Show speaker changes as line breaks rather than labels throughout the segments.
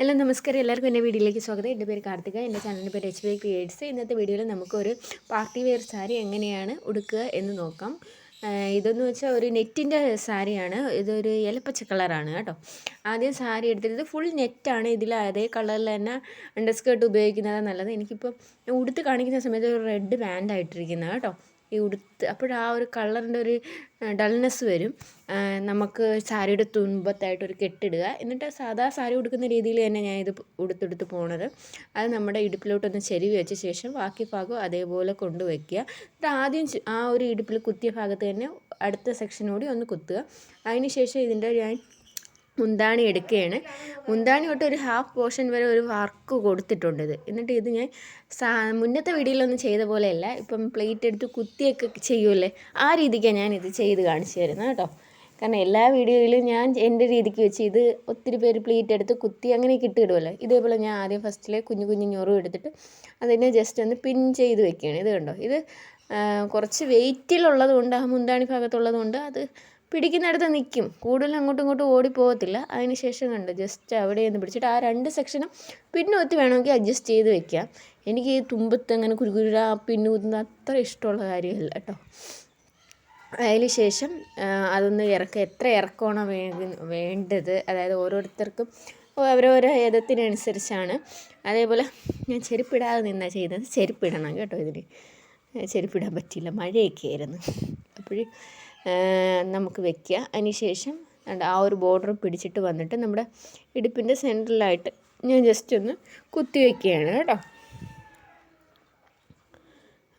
Hello നമസ്കാരം, എല്ലാവർക്കും എൻ്റെ വീഡിയോയിലേക്ക് സ്വാഗതം. എൻ്റെ പേര് കാർത്തിക, എൻ്റെ ചാനലിൻ്റെ പേര് HP ക്രിയേറ്റ്സ്. ഇന്നത്തെ വീഡിയോയിൽ നമുക്കൊരു പാർട്ടി വെയർ സാരി എങ്ങനെയാണ് ഉടുക്കുക എന്ന് നോക്കാം. ഇതെന്ന് വെച്ചാൽ ഒരു നെറ്റിൻ്റെ സാരിയാണ്. ഇതൊരു ഇലപ്പച്ച കളറാണ് കേട്ടോ. ആദ്യം സാരി എടുത്തിട്ട് ഇത് ഫുൾ നെറ്റാണ്. ഇതിൽ അതേ കളറിൽ തന്നെ അണ്ടർസ്കേർട്ട് ഉപയോഗിക്കുന്നതാണ് നല്ലത്. എനിക്കിപ്പോൾ ഉടുത്ത് കാണിക്കുന്ന സമയത്ത് ഒരു റെഡ് ബാൻഡ് ആയിട്ടിരിക്കുന്നത് കേട്ടോ. ഈ ഉടുത്ത് അപ്പോഴാ ഒരു കളറിൻ്റെ ഒരു ഡൾനെസ് വരും. നമുക്ക് സാരിയുടെ തുമ്പത്തായിട്ടൊരു കെട്ടിടുക, എന്നിട്ട് സാധാ സാരി ഉടുക്കുന്ന രീതിയിൽ തന്നെ ഞാൻ ഇത് ഉടുത്തെടുത്ത് പോണത്. അത് നമ്മുടെ ഇടുപ്പിലോട്ടൊന്ന് ചെരുവി വെച്ച ശേഷം ബാക്കി ഭാഗം അതേപോലെ കൊണ്ടുവയ്ക്കുക. എന്നിട്ട് ആദ്യം ആ ഒരു ഇടുപ്പിൽ കുത്തിയ ഭാഗത്ത് തന്നെ അടുത്ത സെക്ഷനോടി ഒന്ന് കുത്തുക. അതിന് ശേഷം ഇതിൻ്റെ ഞാൻ മുന്താണി എടുക്കുകയാണ്. മുന്താണി തൊട്ട് ഒരു ഹാഫ് പോർഷൻ വരെ ഒരു വർക്ക് കൊടുത്തിട്ടുണ്ട് ഇത്. എന്നിട്ട് ഇത് ഞാൻ മുന്നത്തെ വീഡിയോയിലൊന്നും ചെയ്ത പോലെയല്ല, ഇപ്പം പ്ലേറ്റ് എടുത്ത് കുത്തിയൊക്കെ ചെയ്യുമല്ലേ, ആ രീതിക്കാണ് ഞാനിത് ചെയ്ത് കാണിച്ചു തരുന്നത് കേട്ടോ. കാരണം എല്ലാ വീഡിയോയിലും ഞാൻ എൻ്റെ രീതിക്ക് വെച്ച് ഇത് ഒത്തിരി പേര് പ്ലേറ്റ് എടുത്ത് കുത്തി അങ്ങനെയൊക്കെ ഇടുമല്ലോ. ഇതേപോലെ ഞാൻ ആദ്യം ഫസ്റ്റിലെ കുഞ്ഞു കുഞ്ഞു ഞൊറും എടുത്തിട്ട് അതിനെ ജസ്റ്റ് ഒന്ന് പിൻ ചെയ്ത് വെക്കുകയാണ്. ഇത് കണ്ടോ, ഇത് കുറച്ച് വെയിറ്റിലുള്ളത് കൊണ്ട്, ആ മുന്താണി ഭാഗത്തുള്ളത് കൊണ്ട് അത് പിടിക്കുന്നിടത്ത് നിൽക്കും, കൂടുതൽ അങ്ങോട്ടും ഇങ്ങോട്ടും ഓടിപ്പോകത്തില്ല. അതിന് ശേഷം കണ്ട് ജസ്റ്റ് അവിടെ നിന്ന് പിടിച്ചിട്ട് ആ രണ്ട് സെക്ഷനും പിന്നെ കുത്തി വേണമെങ്കിൽ അഡ്ജസ്റ്റ് ചെയ്ത് വെക്കാം. എനിക്ക് ഈ തുമ്പത്ത് അങ്ങനെ കുരുകുര പിന്നെ കുത്തുന്നത് അത്ര ഇഷ്ടമുള്ള കാര്യമല്ല കേട്ടോ. അതിന് ശേഷം അതൊന്ന് എത്ര ഇറക്കമാണോ വേണ്ടത്, അതായത് ഓരോരുത്തർക്കും അവരവരോ ഏതത്തിനനുസരിച്ചാണ്. അതേപോലെ ഞാൻ ചെരുപ്പിടാതെ നിന്നാണ് ചെയ്യുന്നത്. ചെരുപ്പിടണം കേട്ടോ, ഇതിന് ചെരുപ്പിടാൻ പറ്റില്ല, മഴയൊക്കെ ആയിരുന്നു. അപ്പോൾ നമുക്ക് വെക്കുക. അതിന് ശേഷം ആ ഒരു ബോർഡർ പിടിച്ചിട്ട് വന്നിട്ട് നമ്മുടെ ഇടുപ്പിൻ്റെ സെൻറ്ററിലായിട്ട് ഞാൻ ജസ്റ്റ് ഒന്ന് കുത്തി വയ്ക്കുകയാണ് കേട്ടോ.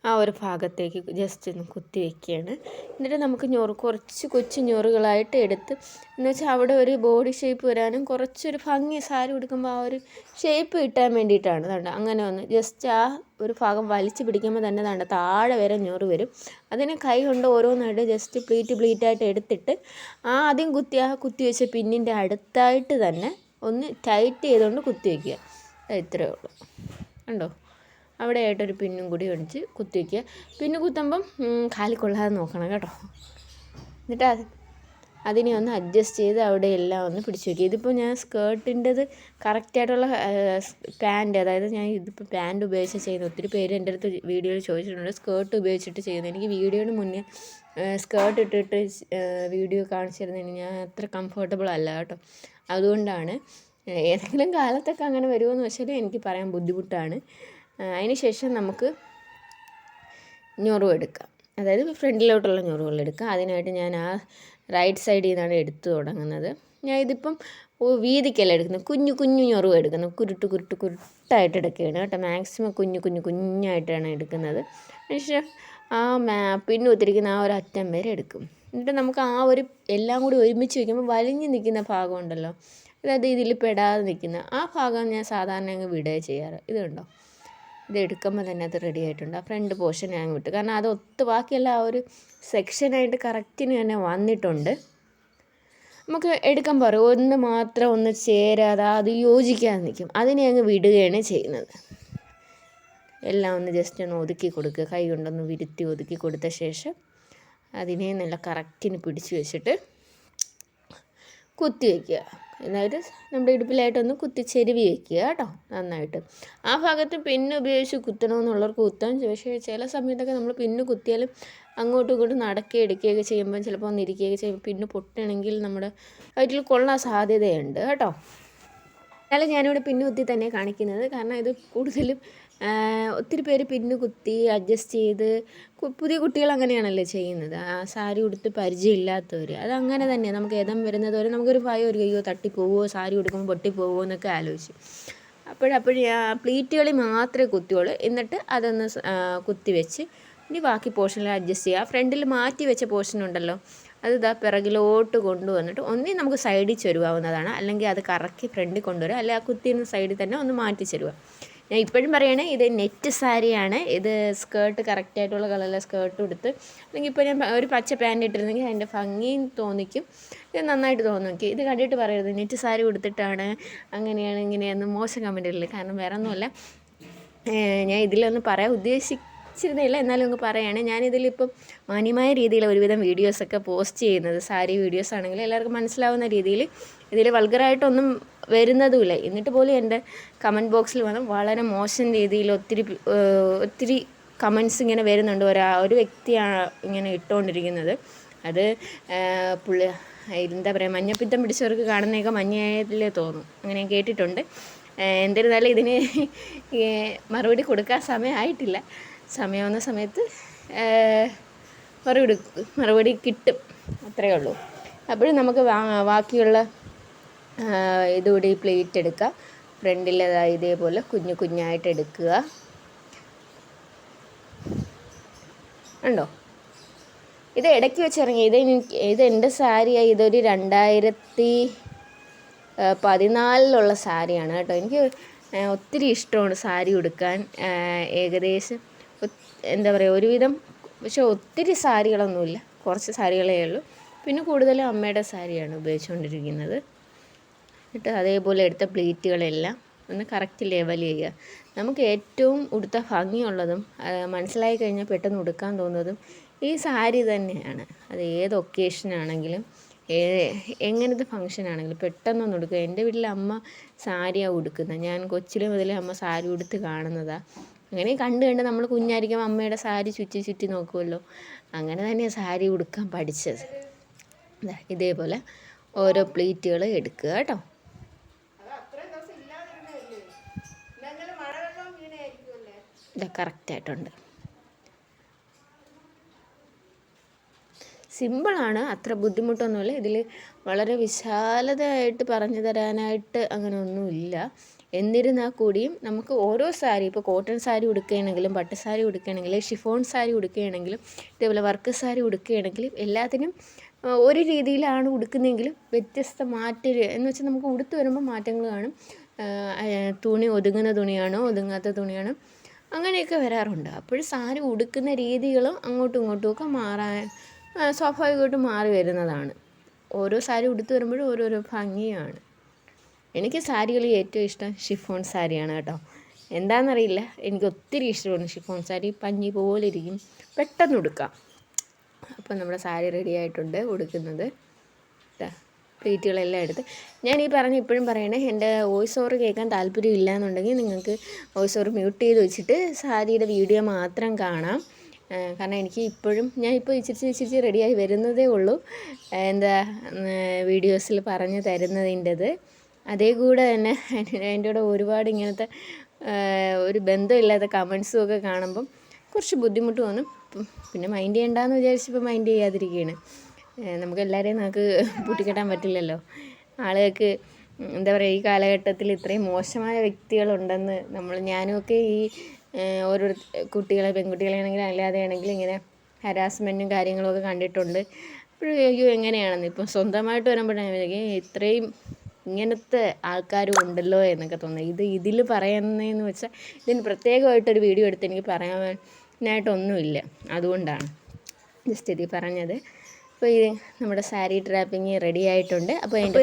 ആ ഒരു ഭാഗത്തേക്ക് ജസ്റ്റ് ഒന്ന് കുത്തി വയ്ക്കുകയാണ്. എന്നിട്ട് നമുക്ക് കുറച്ച് കൊച്ചു ഞൊറുകളായിട്ട് എടുത്ത്, എന്ന് വെച്ചാൽ അവിടെ ഒരു ബോഡി ഷേപ്പ് വരാനും കുറച്ചൊരു ഭംഗി സാരി ഉടുക്കുമ്പോൾ ആ ഒരു ഷേപ്പ് കിട്ടാൻ വേണ്ടിയിട്ടാണ്. കണ്ടോ, അങ്ങനെ ഒന്ന് ജസ്റ്റ് ആ ഒരു ഭാഗം വലിച്ച് പിടിക്കുമ്പോൾ തന്നെ കണ്ടോ താഴെ വരെ ഞൊറ് വരും. അതിനെ കൈ കൊണ്ട് ഓരോന്നായിട്ട് ജസ്റ്റ് പ്ലീറ്റായിട്ട് എടുത്തിട്ട് ആദ്യം കുത്തി വെച്ച പിന്നിൻ്റെ അടുത്തായിട്ട് തന്നെ ഒന്ന് ടൈറ്റ് ചെയ്തുകൊണ്ട് കുത്തി വയ്ക്കുക. ഇത്രയേ ഉള്ളൂ. കണ്ടോ, അവിടെ ആയിട്ടൊരു പിന്നും കൂടി ഒടിച്ച് കുത്തി വയ്ക്കുക. പിന്നെ കുത്തുമ്പം കാലിൽ കൊള്ളാതെ നോക്കണം കേട്ടോ. എന്നിട്ട് അതിനെ ഒന്ന് അഡ്ജസ്റ്റ് ചെയ്ത് അവിടെ എല്ലാം ഒന്ന് പിടിച്ച് വയ്ക്കുക. ഇതിപ്പോൾ ഞാൻ സ്കേർട്ടിൻ്റെത് കറക്റ്റായിട്ടുള്ള പാൻറ്റ്, അതായത് ഞാൻ ഇതിപ്പോൾ പാൻറ്റ് ഉപയോഗിച്ച് ചെയ്യുന്ന ഒത്തിരി പേര് എൻ്റെ അടുത്ത് വീഡിയോയിൽ ചോദിച്ചിട്ടുണ്ട്, സ്കേർട്ട് ഉപയോഗിച്ചിട്ട് ചെയ്യുന്നത്. എനിക്ക് വീഡിയോയുടെ മുന്നേ സ്കേർട്ട് ഇട്ടിട്ട് വീഡിയോ കാണിച്ചിരുന്നതിന് ഞാൻ അത്ര കംഫർട്ടബിൾ അല്ല കേട്ടോ. അതുകൊണ്ടാണ്, ഏതെങ്കിലും കാലത്തൊക്കെ അങ്ങനെ വരുമോയെന്ന് വെച്ചാൽ എനിക്ക് പറയാൻ ബുദ്ധിമുട്ടാണ്. അതിന് ശേഷം നമുക്ക് ഞൊറും എടുക്കാം, അതായത് ഫ്രണ്ടിലോട്ടുള്ള ഞൊറുകൾ എടുക്കാം. അതിനായിട്ട് ഞാൻ ആ റൈറ്റ് സൈഡിൽ നിന്നാണ് എടുത്തു തുടങ്ങുന്നത്. ഞാൻ ഇതിപ്പം വീതിക്കല്ല എടുക്കുന്നത്, കുഞ്ഞു കുഞ്ഞു ഞൊറും എടുക്കുന്നത്, കുരുട്ടായിട്ട് എടുക്കുകയാണ് കേട്ടോ. മാക്സിമം കുഞ്ഞായിട്ടാണ് എടുക്കുന്നത്. അതിനുശേഷം ആ പിന്നെ ഒത്തിരിക്കുന്ന ആ ഒരു അറ്റം വരെ എടുക്കും. എന്നിട്ട് നമുക്ക് ആ ഒരു എല്ലാം കൂടി ഒരുമിച്ച് വയ്ക്കുമ്പോൾ വലിഞ്ഞ് നിൽക്കുന്ന ഭാഗം ഉണ്ടല്ലോ, അതായത് ഇതിൽ പെടാതെ നിൽക്കുന്ന ആ ഭാഗം ഞാൻ സാധാരണ അങ്ങ് വിടുകയാണ് ചെയ്യാറ്. ഇത് കണ്ടോ, ഇത് എടുക്കുമ്പോൾ തന്നെ അത് റെഡി ആയിട്ടുണ്ട്. ആ ഫ്രണ്ട് പോർഷൻ ഞാൻ വിട്ടു, കാരണം അത് ബാക്കിയെല്ലാം ആ ഒരു സെക്ഷനായിട്ട് കറക്റ്റിന് തന്നെ വന്നിട്ടുണ്ട്. നമുക്ക് എടുക്കാൻ പറയും, ഒന്ന് മാത്രം ഒന്ന് ചേരാതെ അത് യോജിക്കാതെ നിൽക്കും, അതിനെ അങ്ങ് വിടുകയാണ് ചെയ്യുന്നത്. എല്ലാം ഒന്ന് ജസ്റ്റ് ഒന്ന് ഒതുക്കി കൊടുക്കുക, കൈ കൊണ്ടൊന്ന് വിരുത്തി ഒതുക്കി കൊടുത്ത ശേഷം അതിനെ നല്ല കറക്റ്റിന് പിടിച്ച് വെച്ചിട്ട് കുത്തി വയ്ക്കുക. എന്നിട്ട് നമ്മുടെ ഇടുപ്പിലായിട്ടൊന്ന് കുത്തി ചെരുവി വയ്ക്കുക കേട്ടോ, നന്നായിട്ട്. ആ ഭാഗത്ത് പിന്ന് ഉപയോഗിച്ച് കുത്തണമെന്നുള്ളവർക്ക് കുത്താൻ, പക്ഷേ ചില സമയത്തൊക്കെ നമ്മൾ പിന്ന് കുത്തിയാലും അങ്ങോട്ടും ഇങ്ങോട്ടും നടക്കുകയും എടുക്കുകയൊക്കെ ചെയ്യുമ്പോൾ ചിലപ്പോൾ ഒന്ന് ഇരിക്കുകയൊക്കെ ചെയ്യുമ്പോൾ പിന്ന് പൊട്ടണമെങ്കിൽ നമ്മുടെ വയറ്റിൽ കൊള്ളാൻ സാധ്യതയുണ്ട് കേട്ടോ. എന്നാലും ഞാനിവിടെ പിന്ന് കുത്തി തന്നെ കാണിക്കുന്നത്, കാരണം ഇത് കൂടുതലും ഒത്തിരി പേര് പിന്ന് കുത്തി അഡ്ജസ്റ്റ് ചെയ്ത്, പുതിയ കുട്ടികൾ അങ്ങനെയാണല്ലോ ചെയ്യുന്നത്, സാരി ഉടുത്ത് പരിചയമില്ലാത്തവർ. അതങ്ങനെ തന്നെയാണ്. നമുക്ക് ഏതം വരുന്നത് വരെ നമുക്കൊരു ഭയം, ഒരു കയ്യോ തട്ടിപ്പോവോ, സാരി ഉടുക്കുമ്പോൾ പൊട്ടിപ്പോവോ എന്നൊക്കെ ആലോചിച്ച് അപ്പോഴപ്പോഴും പ്ലീറ്റുകളിൽ മാത്രമേ കുത്തിയുള്ളൂ. എന്നിട്ട് അതൊന്ന് കുത്തി വെച്ച് ഇനി ബാക്കി പോർഷനിൽ അഡ്ജസ്റ്റ് ചെയ്യുക. ഫ്രണ്ടിൽ മാറ്റി വെച്ച പോർഷൻ ഉണ്ടല്ലോ, അത് ഇതാ പിറകിലോട്ട് കൊണ്ടുവന്നിട്ട് ഒന്നി നമുക്ക് സൈഡിൽ ചെരുവാവുന്നതാണ്, അല്ലെങ്കിൽ അത് കറക്കി ഫ്രണ്ടിൽ കൊണ്ടുവരിക, അല്ലെങ്കിൽ ആ കുത്തിയുന്ന സൈഡിൽ തന്നെ ഒന്ന് മാറ്റി ചെരുവുക. ഞാൻ ഇപ്പോഴും പറയണേ, ഇത് നെറ്റ് സാരിയാണ്. ഇത് സ്കേർട്ട് കറക്റ്റായിട്ടുള്ള കളറിലെ സ്കേർട്ട് എടുത്ത്, അല്ലെങ്കിൽ ഇപ്പോൾ ഞാൻ ഒരു പച്ച പാൻറ്റ് ഇട്ടിരുന്നെങ്കിൽ അതിൻ്റെ ഭംഗിയും തോന്നിക്കും, ഇത് നന്നായിട്ട് തോന്നിക്കും. ഇത് കണ്ടിട്ട് പറയരുത് നെറ്റ് സാരി കൊടുത്തിട്ടാണ് അങ്ങനെയാണ് ഇങ്ങനെയാണെന്ന് മോശം കമൻറ്റുകളിൽ. കാരണം വേറെ ഒന്നുമല്ല, ഞാൻ ഇതിലൊന്ന് പറയാൻ ഉദ്ദേശിച്ച ശ്രദ്ധിച്ചിരുന്നില്ല, എന്നാലും അങ്ങ് പറയുകയാണ്. ഞാനിതിലിപ്പം മാന്യമായ രീതിയിൽ ഒരുവിധം വീഡിയോസൊക്കെ പോസ്റ്റ് ചെയ്യുന്നത്, സാരി വീഡിയോസ് ആണെങ്കിൽ എല്ലാവർക്കും മനസ്സിലാവുന്ന രീതിയിൽ, ഇതിൽ വൾഗറായിട്ടൊന്നും വരുന്നതുമില്ല. എന്നിട്ട് പോലും എൻ്റെ കമൻറ്റ് ബോക്സിൽ വന്ന് വളരെ മോശം രീതിയിൽ ഒത്തിരി കമൻറ്റ്സ് ഇങ്ങനെ വരുന്നുണ്ട്. ഒരു വ്യക്തിയാണ് ഇങ്ങനെ ഇട്ടുകൊണ്ടിരിക്കുന്നത്. അത് പുള്ളി എന്താ പറയുക, മഞ്ഞപ്പിത്തം പിടിച്ചവർക്ക് കാണുന്നതൊക്കെ മഞ്ഞയിലേ തോന്നും, അങ്ങനെ ഞാൻ കേട്ടിട്ടുണ്ട്. എന്നിരുന്നാലും ഇതിന് മറുപടി കൊടുക്കാൻ സമയമായിട്ടില്ല. സമയമാവുന്ന സമയത്ത് മറുപടി കിട്ടും, അത്രയേ ഉള്ളൂ. അപ്പോഴും നമുക്ക് ബാക്കിയുള്ള ഇതുകൂടി പ്ലേറ്റ് എടുക്കുക. ഫ്രണ്ടിൽ ഇതേപോലെ കുഞ്ഞു കുഞ്ഞായിട്ട് എടുക്കുക. ഉണ്ടോ, ഇത് ഇടയ്ക്ക് വെച്ചിറങ്ങി. ഇത് എൻ്റെ സാരിയായി. ഇതൊരു 2014 സാരിയാണ് കേട്ടോ. എനിക്ക് ഒത്തിരി ഇഷ്ടമാണ് സാരി ഉടുക്കാൻ. ഏകദേശം എന്താ പറയുക, ഒരുവിധം, പക്ഷെ ഒത്തിരി സാരികളൊന്നുമില്ല, കുറച്ച് സാരികളേ ഉള്ളൂ. പിന്നെ കൂടുതലും അമ്മയുടെ സാരിയാണ് ഉപയോഗിച്ചുകൊണ്ടിരിക്കുന്നത്. എന്നിട്ട് അതേപോലെ എടുത്ത പ്ലീറ്റുകളെല്ലാം ഒന്ന് കറക്റ്റ് ലെവൽ ചെയ്യുക. നമുക്ക് ഏറ്റവും ഉടുത്ത ഭംഗിയുള്ളതും മനസ്സിലായി കഴിഞ്ഞാൽ പെട്ടെന്ന് ഉടുക്കാൻ തോന്നുന്നതും ഈ സാരി തന്നെയാണ്. അത് ഏത് ഒക്കേഷനാണെങ്കിലും എങ്ങനത്തെ ഫംഗ്ഷനാണെങ്കിലും പെട്ടെന്നൊന്ന് ഉടുക്കുക. എൻ്റെ വീട്ടിൽ അമ്മ സാരിയാണ് ഉടുക്കുന്നത്. ഞാൻ കൊച്ചിലെ മുതലേ അമ്മ സാരി ഉടുത്ത് കാണുന്നതാണ്. അങ്ങനെ കണ്ട് നമ്മൾ കുഞ്ഞായിരിക്കും അമ്മയുടെ സാരി ചുറ്റി നോക്കുമല്ലോ. അങ്ങനെ തന്നെയാണ് സാരി ഉടുക്കാൻ പഠിച്ചത്. ഇതേപോലെ ഓരോ പ്ലീറ്റുകൾ എടുക്കുക കേട്ടോ. ഇത് കറക്റ്റായിട്ടുണ്ട്. സിമ്പിളാണ്, അത്ര ബുദ്ധിമുട്ടൊന്നുമില്ല. ഇതിൽ വളരെ വിശാലതയായിട്ട് പറഞ്ഞു തരാനായിട്ട് അങ്ങനെ ഒന്നുമില്ല. എന്നിരുന്നാൽ കൂടിയും നമുക്ക് ഓരോ സാരി, ഇപ്പോൾ കോട്ടൺ സാരി ഉടുക്കുകയാണെങ്കിലും പട്ട് സാരി ഉടുക്കുകയാണെങ്കിലും ഷിഫോൺ സാരി ഉടുക്കുകയാണെങ്കിലും ഇതേപോലെ വർക്ക് സാരി ഉടുക്കുകയാണെങ്കിലും എല്ലാത്തിനും ഒരു രീതിയിലാണ് ഉടുക്കുന്നതെങ്കിലും വ്യത്യസ്ത എന്ന് വെച്ചാൽ നമുക്ക് ഉടുത്ത് വരുമ്പോൾ മാറ്റങ്ങൾ കാണും. തുണി ഒതുങ്ങുന്ന തുണിയാണോ ഒതുങ്ങാത്ത തുണിയാണോ അങ്ങനെയൊക്കെ വരാറുണ്ട്. അപ്പോൾ സാരി ഉടുക്കുന്ന രീതികളും അങ്ങോട്ടും ഇങ്ങോട്ടുമൊക്കെ സ്വാഭാവികമായിട്ടും മാറി വരുന്നതാണ്. ഓരോ സാരി ഉടുത്ത് വരുമ്പോഴും ഓരോരോ ഭംഗിയാണ്. എനിക്ക് സാരികളിൽ ഏറ്റവും ഇഷ്ടം ഷിഫോൺ സാരിയാണ് കേട്ടോ. എന്താണെന്നറിയില്ല, എനിക്ക് ഒത്തിരി ഇഷ്ടമാണ് ഷിഫോൺ സാരി. പഞ്ഞി പോലെ ഇരിക്കും, പെട്ടെന്ന് ഉടുക്കാം. അപ്പം നമ്മുടെ സാരി റെഡി ആയിട്ടുണ്ട് ഉടുക്കുന്നത്. പ്ലീറ്റുകളെല്ലാം എടുത്ത് ഞാൻ ഇപ്പോഴും പറയണേ, എൻ്റെ വോയിസ് ഓവർ കേൾക്കാൻ താല്പര്യം ഇല്ല എന്നുണ്ടെങ്കിൽ നിങ്ങൾക്ക് വോയിസ് ഓവർ മ്യൂട്ട് ചെയ്ത് വെച്ചിട്ട് സാരിയുടെ വീഡിയോ മാത്രം കാണാം. കാരണം എനിക്ക് ഞാനിപ്പോൾ ഇച്ചിരി റെഡിയായി വരുന്നതേ ഉള്ളൂ. വീഡിയോസിൽ പറഞ്ഞു തരുന്നതിൻ്റെത്. അതേ കൂടെ തന്നെ അതിൻ്റെ കൂടെ ഒരുപാട് ഇങ്ങനത്തെ ഒരു ബന്ധമില്ലാത്ത കമൻസും ഒക്കെ കാണുമ്പം കുറച്ച് ബുദ്ധിമുട്ട് തോന്നും. പിന്നെ മൈൻഡ് ചെയ്യണ്ടെന്ന് വിചാരിച്ചപ്പോൾ മൈൻഡ് ചെയ്യാതിരിക്കുകയാണ്. നമുക്കെല്ലാവരെയും പൂട്ടിക്കെട്ടാൻ പറ്റില്ലല്ലോ. ആളുകൾക്ക് എന്താ പറയുക, ഈ കാലഘട്ടത്തിൽ ഇത്രയും മോശമായ വ്യക്തികളുണ്ടെന്ന് ഞാനുമൊക്കെ ഈ ഓരോ പെൺകുട്ടികളാണെങ്കിലും അല്ലാതെയാണെങ്കിലും ഇങ്ങനെ ഹരാസ്മെൻറ്റും കാര്യങ്ങളൊക്കെ കണ്ടിട്ടുണ്ട്. അപ്പോഴും അയ്യോ എങ്ങനെയാണെന്ന് ഇപ്പം സ്വന്തമായിട്ട് വരുമ്പോഴാണ് ഇത്രയും ഇങ്ങനത്തെ ആൾക്കാരും ഉണ്ടല്ലോ എന്നൊക്കെ തോന്നുന്നത്. ഇതിൽ പറയുന്നതെന്ന് വെച്ചാൽ ഇതിന് പ്രത്യേകമായിട്ടൊരു വീഡിയോ എടുത്ത് എനിക്ക് പറയാനായിട്ടൊന്നുമില്ല, അതുകൊണ്ടാണ് ജസ്റ്റ് ഇത് പറഞ്ഞത്. അപ്പോൾ നമ്മുടെ സാരി ഡ്രാപ്പിംഗ് റെഡി ആയിട്ടുണ്ട്. അപ്പോൾ എൻ്റെ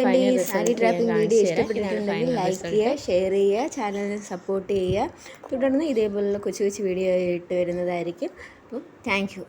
സാരി ഡ്രാപ്പിംഗ് വീഡിയോ ഇഷ്ടപ്പെട്ടിട്ടുണ്ടെങ്കിൽ ലൈക്ക് ചെയ്യുക, ഷെയർ ചെയ്യുക, ചാനലിനെ സപ്പോർട്ട് ചെയ്യുക. തുടർന്ന് ഇതേപോലുള്ള കൊച്ചു വീഡിയോ ഇട്ട് വരുന്നതായിരിക്കും. അപ്പോൾ താങ്ക് യു.